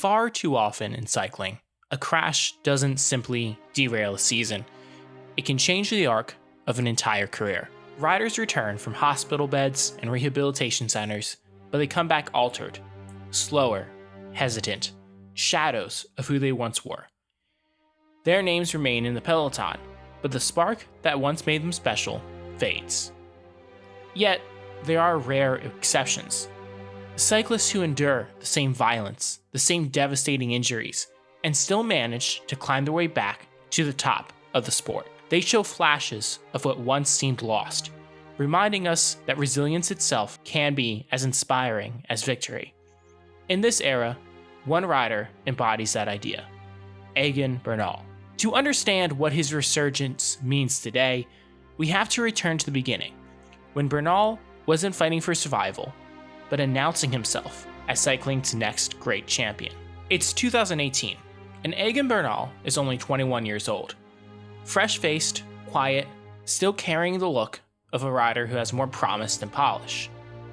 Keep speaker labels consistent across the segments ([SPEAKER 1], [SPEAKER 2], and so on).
[SPEAKER 1] Far too often in cycling, a crash doesn't simply derail a season. It can change the arc of an entire career. Riders return from hospital beds and rehabilitation centers, but they come back altered, slower, hesitant, shadows of who they once were. Their names remain in the peloton, but the spark that once made them special fades. Yet, there are rare exceptions. Cyclists who endure the same violence, the same devastating injuries, and still manage to climb their way back to the top of the sport. They show flashes of what once seemed lost, reminding us that resilience itself can be as inspiring as victory. In this era, one rider embodies that idea: Egan Bernal. To understand what his resurgence means today, we have to return to the beginning, when Bernal wasn't fighting for survival, but announcing himself as cycling's next great champion. It's 2018, and Egan Bernal is only 21 years old. Fresh-faced, quiet, still carrying the look of a rider who has more promise than polish.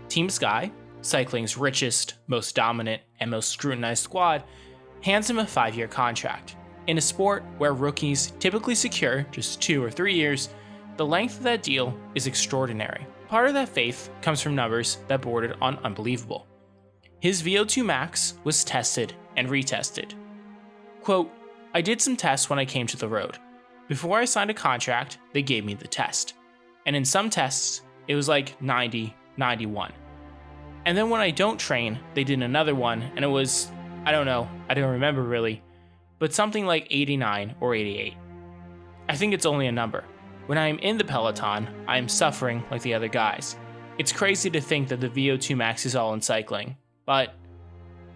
[SPEAKER 1] Team Sky, cycling's richest, most dominant, and most scrutinized squad, hands him a 5-year contract. In a sport where rookies typically secure just 2 or 3 years, the length of that deal is extraordinary. Part of that faith comes from numbers that bordered on unbelievable. His VO2 max was tested and retested. Quote, "I did some tests when I came to the road. Before I signed a contract, they gave me the test. And in some tests, it was like 90, 91. And then when I don't train, they did another one, and it was, I don't remember really, but something like 89 or 88. I think it's only a number. When I am in the peloton, I am suffering like the other guys. It's crazy to think that the VO2 max is all in cycling, but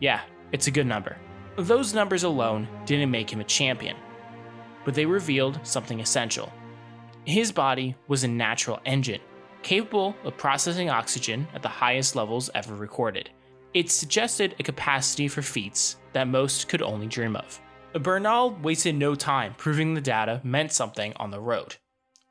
[SPEAKER 1] yeah, it's a good number." Those numbers alone didn't make him a champion, but they revealed something essential. His body was a natural engine, capable of processing oxygen at the highest levels ever recorded. It suggested a capacity for feats that most could only dream of. Bernal wasted no time proving the data meant something on the road.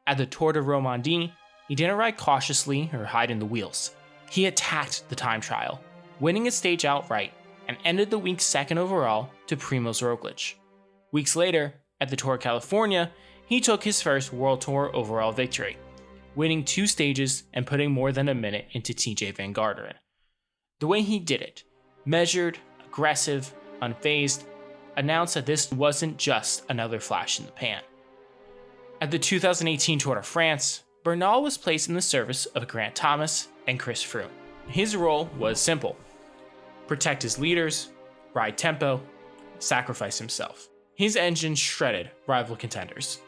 [SPEAKER 1] At the Tour de Romandie, he didn't ride cautiously or hide in the wheels. He attacked the time trial, winning a stage outright, and ended the week second overall to Primož Roglič. Weeks later, at the Tour of California, he took his first World Tour overall victory, winning 2 stages and putting more than a minute into TJ Van Garderen. The way he did it, measured, aggressive, unfazed, announced that this wasn't just another flash in the pan. At the 2018 Tour de France, Bernal was placed in the service of Grant Thomas and Chris Froome. His role was simple: protect his leaders, ride tempo, sacrifice himself. His engine shredded rival contenders.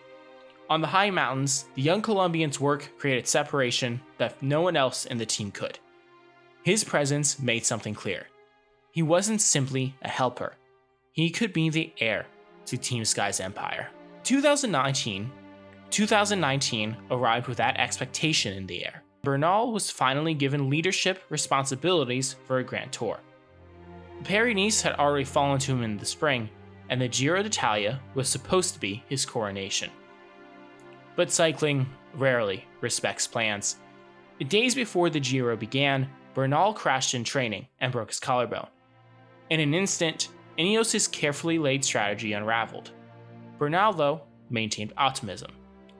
[SPEAKER 1] On the high mountains, the young Colombian's work created separation that no one else in the team could. His presence made something clear. He wasn't simply a helper. He could be the heir to Team Sky's empire. 2019 arrived with that expectation in the air. Bernal was finally given leadership responsibilities for a Grand Tour. Paris-Nice had already fallen to him in the spring, and the Giro d'Italia was supposed to be his coronation. But cycling rarely respects plans. Days before the Giro began, Bernal crashed in training and broke his collarbone. In an instant, Ineos' carefully laid strategy unraveled. Bernal, though, maintained optimism.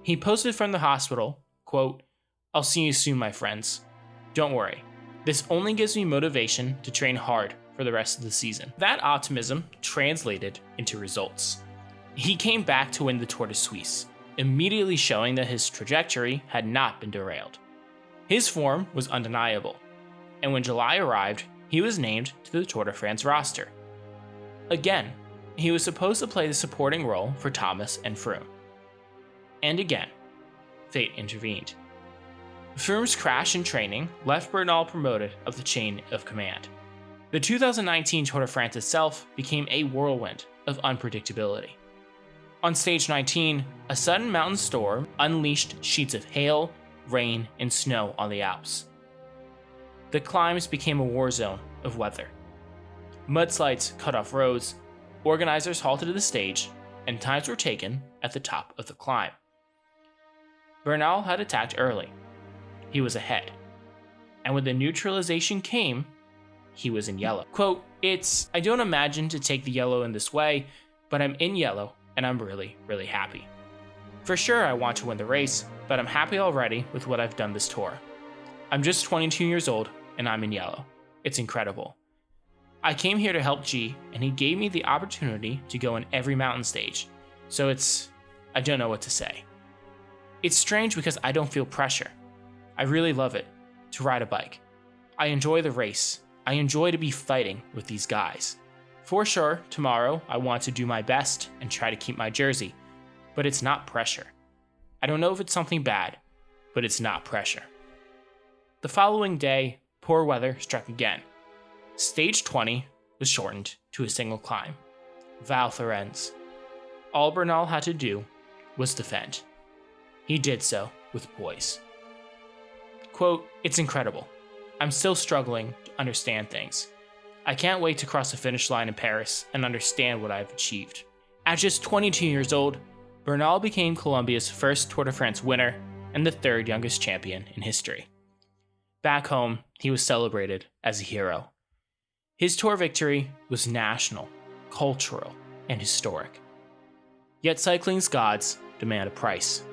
[SPEAKER 1] He posted from the hospital, quote, "I'll see you soon, my friends. Don't worry. This only gives me motivation to train hard for the rest of the season." That optimism translated into results. He came back to win the Tour de Suisse, immediately showing that his trajectory had not been derailed. His form was undeniable, and when July arrived, he was named to the Tour de France roster. Again, he was supposed to play the supporting role for Thomas and Froome. And again, fate intervened. Froome's crash in training left Bernal promoted up the chain of command. The 2019 Tour de France itself became a whirlwind of unpredictability. On stage 19, a sudden mountain storm unleashed sheets of hail, rain, and snow on the Alps. The climbs became a war zone of weather. Mudslides cut off roads, organizers halted the stage, and times were taken at the top of the climb. Bernal had attacked early. He was ahead. And when the neutralization came, he was in yellow. Quote, I don't imagine to take the yellow in this way, but I'm in yellow and I'm really, really happy. For sure I want to win the race, but I'm happy already with what I've done this tour. I'm just 22 years old and I'm in yellow. It's incredible. I came here to help G and he gave me the opportunity to go in every mountain stage. So I don't know what to say. It's strange because I don't feel pressure. I really love it to ride a bike. I enjoy the race. I enjoy to be fighting with these guys. For sure, tomorrow I want to do my best and try to keep my jersey, but it's not pressure. I don't know if it's something bad, but it's not pressure. The following day, poor weather struck again. Stage 20 was shortened to a single climb, Val Thorens. All Bernal had to do was defend. He did so with poise. Quote, it's incredible. I'm still struggling to understand things. I can't wait to cross the finish line in Paris and understand what I've achieved. At just 22 years old, Bernal became Colombia's first Tour de France winner and the third youngest champion in history. Back home, he was celebrated as a hero. His Tour victory was national, cultural, and historic. Yet cycling's gods demand a price.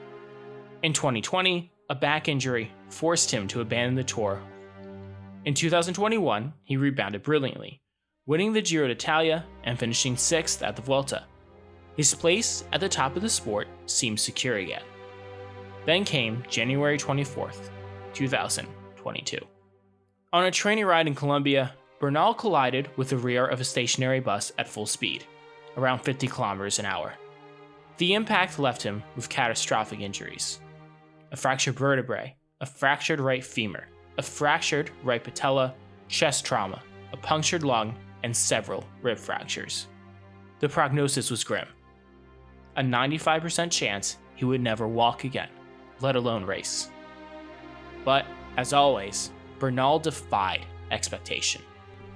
[SPEAKER 1] In 2020, a back injury forced him to abandon the Tour. In 2021, he rebounded brilliantly, winning the Giro d'Italia and finishing 6th at the Vuelta. His place at the top of the sport seemed secure again. Then came January 24th, 2022. On a training ride in Colombia, Bernal collided with the rear of a stationary bus at full speed, around 50 kilometers an hour. The impact left him with catastrophic injuries: a fractured vertebrae, a fractured right femur, a fractured right patella, chest trauma, a punctured lung, and several rib fractures. The prognosis was grim. A 95% chance he would never walk again, let alone race. But, as always, Bernal defied expectation.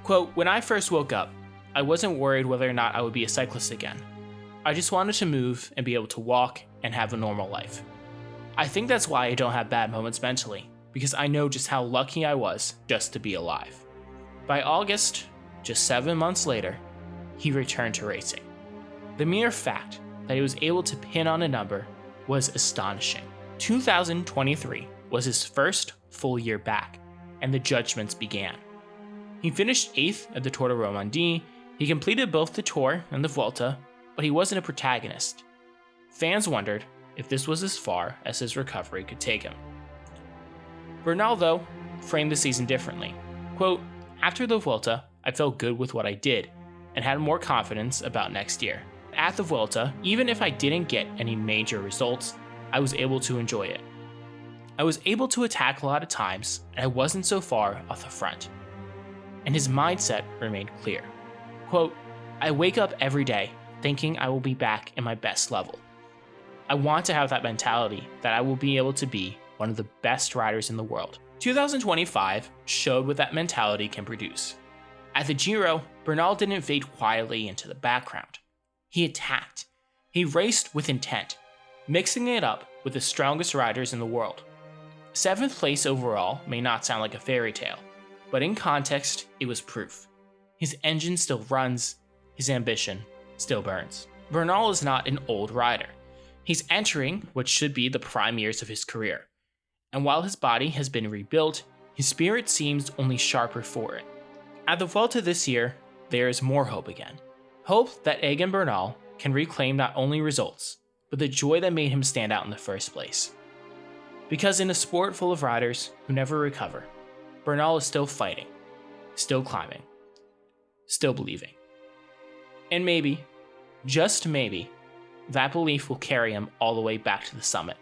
[SPEAKER 1] Quote, when I first woke up, I wasn't worried whether or not I would be a cyclist again. I just wanted to move and be able to walk and have a normal life. I think that's why I don't have bad moments mentally, because I know just how lucky I was just to be alive. By August, just 7 months later, he returned to racing. The mere fact that he was able to pin on a number was astonishing. 2023 was his first full year back, and the judgments began. He finished 8th at the Tour de Romandie. He completed both the Tour and the Vuelta, but he wasn't a protagonist. Fans wondered if this was as far as his recovery could take him. Bernal, though, framed the season differently. Quote, after the Vuelta, I felt good with what I did and had more confidence about next year. At the Vuelta, even if I didn't get any major results, I was able to enjoy it. I was able to attack a lot of times, and I wasn't so far off the front. And his mindset remained clear. Quote, I wake up every day thinking I will be back in my best level. I want to have that mentality that I will be able to be one of the best riders in the world. 2025 showed what that mentality can produce. At the Giro, Bernal didn't fade quietly into the background. He attacked. He raced with intent, mixing it up with the strongest riders in the world. 7th place overall may not sound like a fairy tale, but in context, it was proof. His engine still runs, his ambition still burns. Bernal is not an old rider. He's entering what should be the prime years of his career. And while his body has been rebuilt, his spirit seems only sharper for it. At the Vuelta this year, there is more hope again. Hope that Egan Bernal can reclaim not only results, but the joy that made him stand out in the first place. Because in a sport full of riders who never recover, Bernal is still fighting, still climbing, still believing. And maybe, just maybe, that belief will carry him all the way back to the summit.